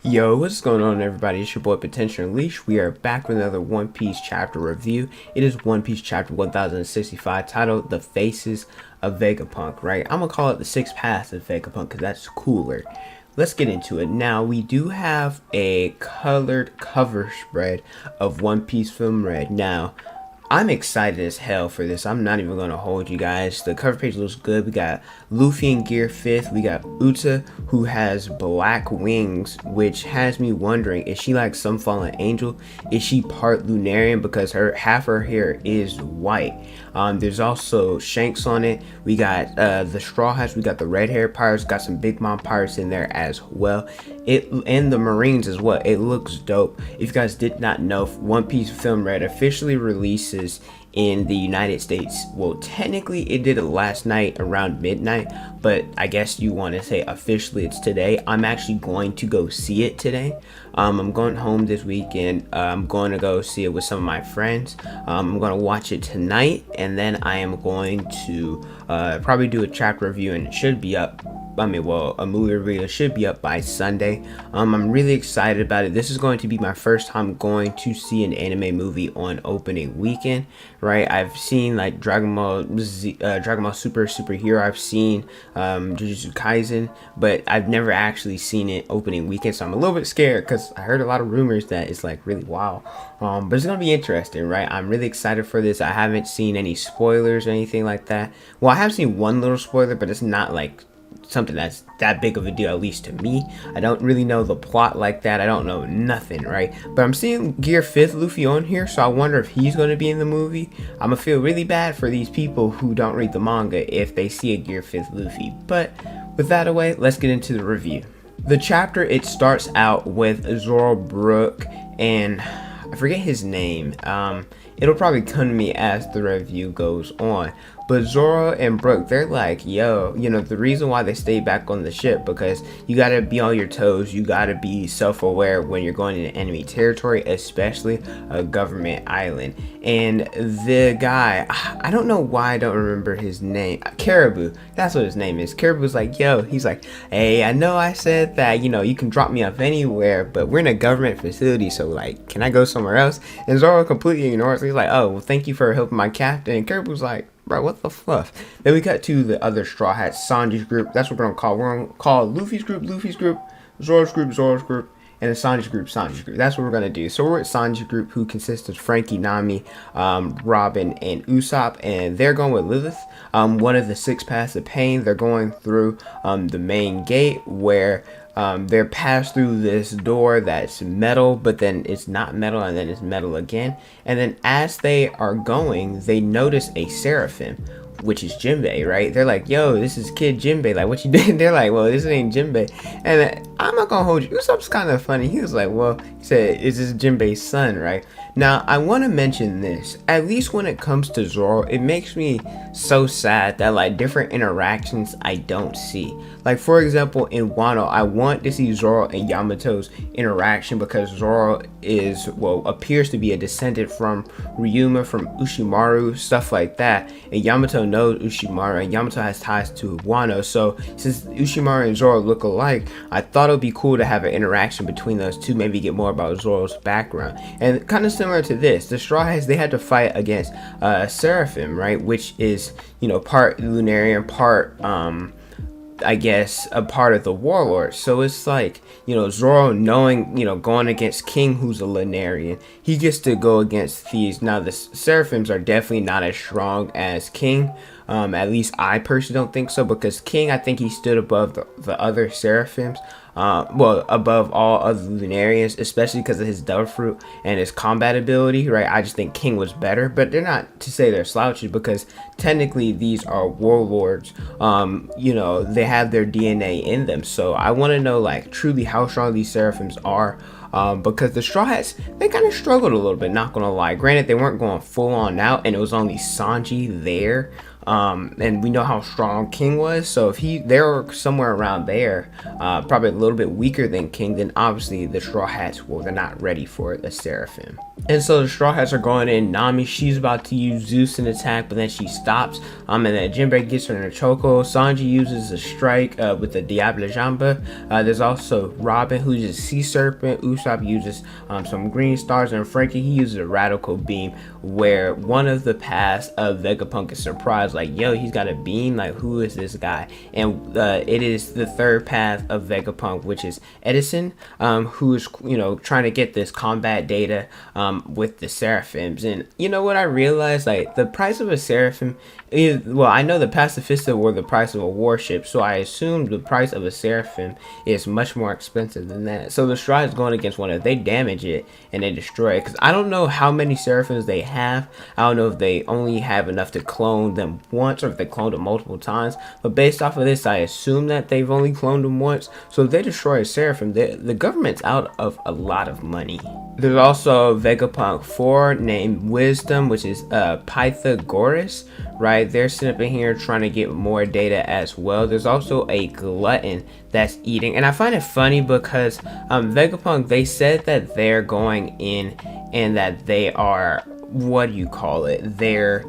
Yo, what's going on, everybody? It's your boy Potential Unleashed. We are back with another One Piece chapter review. It is One Piece chapter 1065, titled The Faces of Vegapunk, right? I'm gonna call it the Six Paths of Vegapunk because that's cooler. Let's get into it. Now, we do have a colored cover spread of One Piece Film Red. Now, I'm excited as hell for this. I'm not even going to hold you guys. The cover page looks good. We got Luffy in Gear 5th. We got Uta, who has black wings, which has me wondering, is she like some fallen angel? Is she part Lunarian? Because half her hair is white. There's also Shanks on it. We got the Straw Hats. We got the red hair pirates. Got some Big Mom pirates in there as well. And the Marines as well. It looks dope. If you guys did not know, One Piece Film Red officially releases in the United States. Well, technically it did it last night around midnight, but I guess you want to say officially it's today. I'm actually going to go see it today. I'm going home this weekend. I'm going to go see it with some of my friends. I'm going to watch it tonight, and then I am going to probably do a chapter review, and it should be up. A movie review should be up by Sunday. I'm really excited about it. This is going to be my first time going to see an anime movie on opening weekend, right? I've seen like Dragon Ball Super Superhero. I've seen Jujutsu Kaisen, but I've never actually seen it opening weekend, so I'm a little bit scared because I heard a lot of rumors that it's like really wild. But it's gonna be interesting, right? I'm really excited for this. I haven't seen any spoilers or anything like that. Well, I have seen one little spoiler, but it's not like something that's that big of a deal, at least to me. I don't really know the plot like that. I don't know nothing, right? But I'm seeing Gear 5th Luffy on here, so I wonder if he's going to be in the movie. I'm gonna feel really bad for these people who don't read the manga if they see a Gear 5th Luffy. But with that away, let's get into the review. The chapter, it starts out with Zoro, Brook, and I forget his name. It'll probably come to me as the review goes on. But Zoro and Brook, they're like, yo, you know, the reason why they stay back on the ship, because you gotta be on your toes, you gotta be self-aware when you're going into enemy territory, especially a government island. And the guy, I don't know why I don't remember his name, Caribou, that's what his name is. Caribou's like, yo, he's like, hey, I know I said that, you know, you can drop me off anywhere, but we're in a government facility, so like, can I go somewhere else? And Zoro completely ignores it. He's like, oh, well, thank you for helping my captain. And Caribou's like, bro, what the fluff? Then we cut to the other Straw Hats, Sanji's group. That's what we're gonna call. We're gonna call Luffy's group, Zoro's group, and the Sanji's group, That's what we're gonna do. So we're at Sanji's group, who consists of Frankie, Nami, Robin, and Usopp, and they're going with Lilith. One of the Six Paths of Pain. They're going through the main gate where they're passed through this door that's metal, but then it's not metal, and then it's metal again. And then as they are going, they notice a Seraphim, which is Jinbei, right? They're like, yo, this is Kid Jinbei, like, what you did? They're like, well, this ain't Jinbei. And then, I'm not gonna hold you. Usopp's kind of funny. He was like, well, he said, is this Jinbei's son, right? Now, I want to mention this. At least when it comes to Zoro, it makes me so sad that, like, different interactions I don't see. Like, for example, in Wano, I want to see Zoro and Yamato's interaction because Zoro is, well, appears to be a descendant from Ryuma, from Ushimaru, stuff like that. And Yamato knows Ushimaru, and Yamato has ties to Wano. So, since Ushimaru and Zoro look alike, I thought it would be cool to have an interaction between those two, maybe get more about Zoro's background. And kind of similar to this, the Straw Hats, they had to fight against Seraphim, right? Which is, you know, part Lunarian, part I guess a part of the warlord. So it's like, you know, Zoro knowing, you know, going against King, who's a Lunarian, he gets to go against thieves. Now the Seraphims are definitely not as strong as King. At least I personally don't think so, because King, I think he stood above the other Seraphims. Well, above all other Lunarians, especially because of his Devil Fruit and his combat ability, right? I just think King was better, but they're not to say they're slouches, because technically these are warlords. You know, they have their DNA in them. So I want to know, like, truly how strong these Seraphims are. Because the Straw Hats, they kind of struggled a little bit, not gonna lie. Granted, they weren't going full on out, and it was only Sanji there. and we know how strong King was. So if they're somewhere around there, probably a little bit weaker than King, then obviously the Straw Hats, well, they're not ready for the Seraphim. And so the Straw Hats are going in. Nami, she's about to use Zeus in attack, but then she stops. And then Jinbei gets her in a chokehold. Sanji uses a strike with the Diable Jamba. There's also Robin, who uses Sea Serpent. Usopp uses some green stars, and Frankie, he uses a Radical Beam, where one of the paths of Vegapunk is surprised, like, yo, he's got a beam, like, who is this guy? And it is the third path of Vegapunk, which is Edison, who is, you know, trying to get this combat data with the Seraphims. And you know what I realized, like, the price of a Seraphim is, well, I know the Pacifista were the price of a warship, so I assume the price of a Seraphim is much more expensive than that. So the Straw is going against one. If they damage it and they destroy it, because I don't know how many Seraphims they have. I don't know if they only have enough to clone them once, or if they cloned them multiple times, but based off of this, I assume that they've only cloned them once. So if they destroy a Seraphim, the government's out of a lot of money. There's also Vegapunk 4 named Wisdom, which is Pythagoras, right? They're sitting up in here trying to get more data as well. There's also a glutton that's eating, and I find it funny because Vegapunk, they said that they're going in and that they are, what do you call it, they're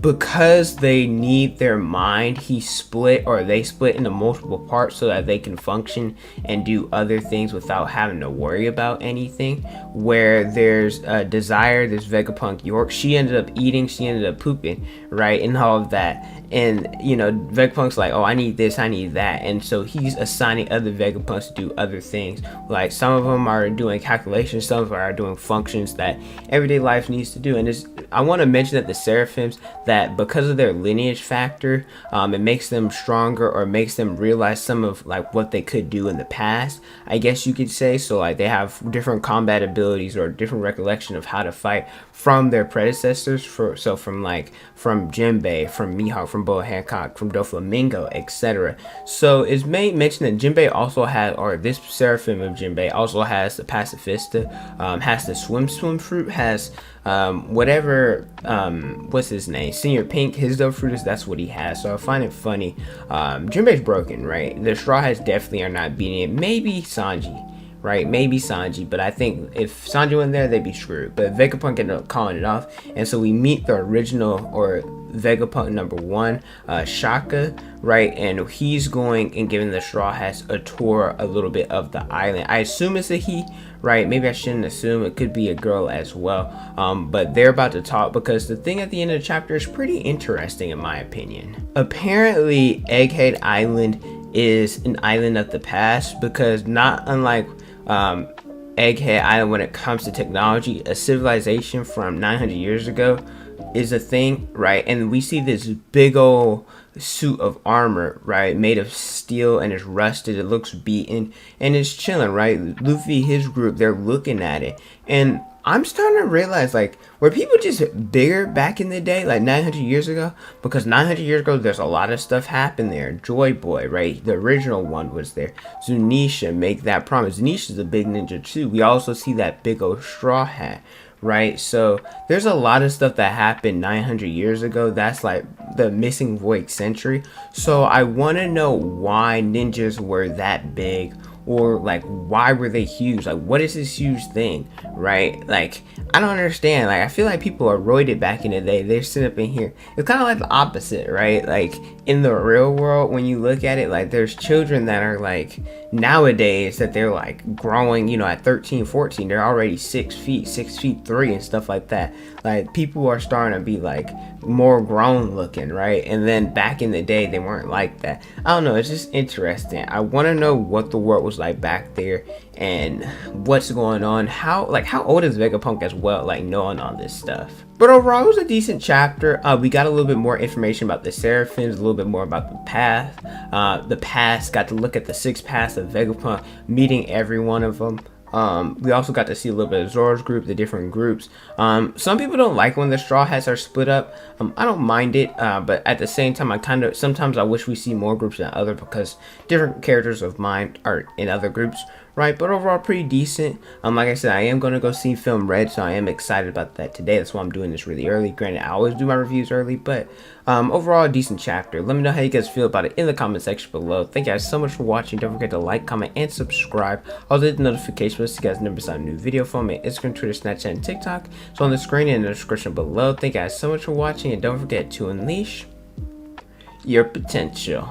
because they need their mind, they split into multiple parts so that they can function and do other things without having to worry about anything. Where there's Desire, there's Vegapunk York, she ended up eating, she ended up pooping, right, and all of that. And you know, Vegapunk's like, oh, I need this, I need that, and so he's assigning other Vegapunks to do other things. Like, some of them are doing calculations, some of them are doing functions that everyday life needs to do. And I want to mention that the Seraphims, that because of their lineage factor, it makes them stronger, or makes them realize some of like what they could do in the past, I guess you could say. So like, they have different combat abilities or different recollection of how to fight from their predecessors. From Jinbei, from Mihawk, from Boa Hancock, from Doflamingo, etc. So it's made mention that Jinbei also has, or this Seraphim of Jinbei also has the Pacifista, has the swim fruit, has whatever, what's his name, Senior Pink, his dope fruit, that's what he has. So I find it funny. Jinbei's broken, right? The Straw Hats definitely are not beating it. Maybe Sanji, right? Maybe Sanji, but I think if Sanji went there, they'd be screwed. But Vegapunk ended up calling it off, and so we meet the original, or Vegapunk number 1, Shaka, right? And he's going and giving the Straw Hats a tour a little bit of the island. I assume it's a he, right? Maybe I shouldn't assume, it could be a girl as well. But they're about to talk, because the thing at the end of the chapter is pretty interesting in my opinion. Apparently Egghead Island is an island of the past, because not unlike Egghead Island when it comes to technology, a civilization from 900 years ago is a thing, right? And we see this big old suit of armor, right, made of steel, and it's rusted, it looks beaten, and it's chilling, right? Luffy, his group, they're looking at it, and I'm starting to realize, like, were people just bigger back in the day, like 900 years ago? Because 900 years ago, there's a lot of stuff happened there. Joyboy, right? The original one was there. Zunisha, make that promise. Zunisha's a big ninja too. We also see that big old straw hat, right? So there's a lot of stuff that happened 900 years ago. That's like the missing void century. So I want to know why ninjas were that big, or like, why were they huge? Like, what is this huge thing, right? Like, I don't understand. Like, I feel like people are roided back in the day. They're sitting up in here. It's kind of like the opposite, right? Like, in the real world, when you look at it, like, there's children that are like, nowadays, that they're like growing, you know, at 13, 14, they're already 6 feet, 6 feet 3 and stuff like that. Like, people are starting to be like more grown looking, right? And then back in the day, they weren't like that. I don't know, it's just interesting. I want to know what the world was like back there, and what's going on, how old is Vegapunk as well, like, knowing all this stuff. But overall, it was a decent chapter. We got a little bit more information about the Seraphims, a little bit more about the path, the past. Got to look at the 6 paths of Vegapunk, meeting every one of them. We also got to see a little bit of Zoro's group, the different groups. Some people don't like when the Straw Hats are split up. I don't mind it, but at the same time, sometimes I wish we see more groups than other, because different characters of mine are in other groups, right? But overall, pretty decent. Like I said, I am gonna go see Film Red, so I am excited about that today. That's why I'm doing this really early. Granted, I always do my reviews early, but overall, a decent chapter. Let me know how you guys feel about it in the comment section below. Thank you guys so much for watching. Don't forget to like, comment, and subscribe. Also hit the notification bell so you guys never miss out a new video from me. Instagram, Twitter, Snapchat, and TikTok. So on the screen and in the description below. Thank you guys so much for watching, and don't forget to unleash your potential.